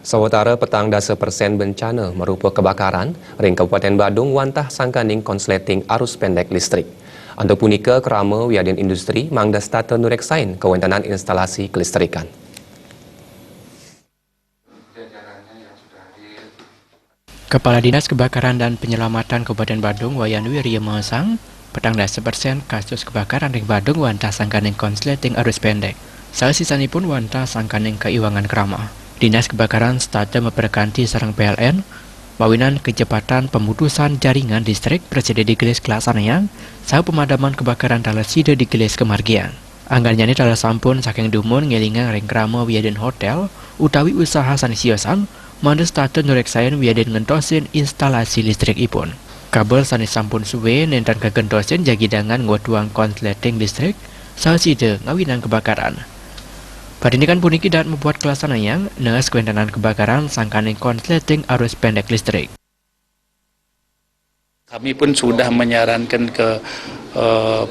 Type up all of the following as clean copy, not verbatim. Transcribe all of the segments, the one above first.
Sementara petang dasa persen bencana merupa kebakaran, ring Kabupaten Badung wantah sangkaning konsleting arus pendek listrik. Anda punika kerama wiadin industri mangda starter nureksain kewendanan instalasi kelistrikan. Kepala Dinas Kebakaran dan Penyelamatan Kabupaten Badung Wayan Wirya Mahasang, petang dasa persen kasus kebakaran ring Badung wantah sangkaning konsleting arus pendek. Salah sisanipun wantah sangkaning keiwangan kerama. Dinas Kebakaran starter memperkanti sarang PLN, mawinan kecepatan pemutusan jaringan listrik bersedia digelis kelaksanaan, saha pemadaman kebakaran dalam sida digelis kemargian. Anggarnya ini dalam sampun saking dumun ngelingan ring krama wiadin hotel, utawi usaha sanisiosan, manda starter nureksain wiadin ngentosin instalasi listrik ipun. Kabel sanis sampun suwe nentan kegentosin jagidangan ngotuang konsleting listrik, saha sida ngawinan kebakaran. Padinikan puniki dan membuat kelaksanaan neas kewendanan kebakaran sangkaning konsleting arus pendek listrik. Kami pun sudah menyarankan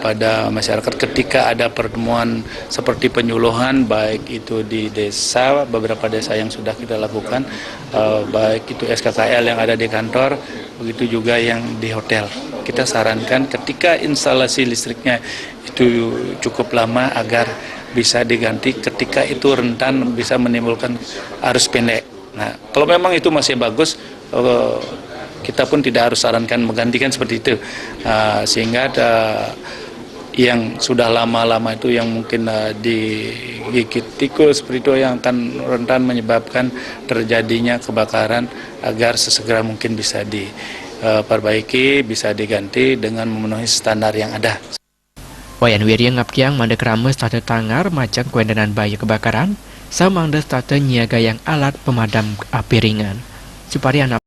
pada masyarakat ketika ada pertemuan seperti penyuluhan, baik itu di desa, beberapa desa yang sudah kita lakukan, baik itu SKKL yang ada di kantor, begitu juga yang di hotel. Kita sarankan ketika instalasi listriknya itu cukup lama agar bisa diganti ketika itu rentan bisa menimbulkan arus pendek. Nah, kalau memang itu masih bagus, kita pun tidak harus sarankan menggantikan seperti itu, sehingga yang sudah lama-lama itu yang mungkin digigit tikus seperti itu yang akan rentan menyebabkan terjadinya kebakaran agar sesegera mungkin bisa diperbaiki, bisa diganti dengan memenuhi standar yang ada. Wayan Wirya ngapkiang manda kerama starter tangar macam kewendanan bahaya kebakaran, sama manda starter nyiaga yang alat pemadam api ringan. Supariana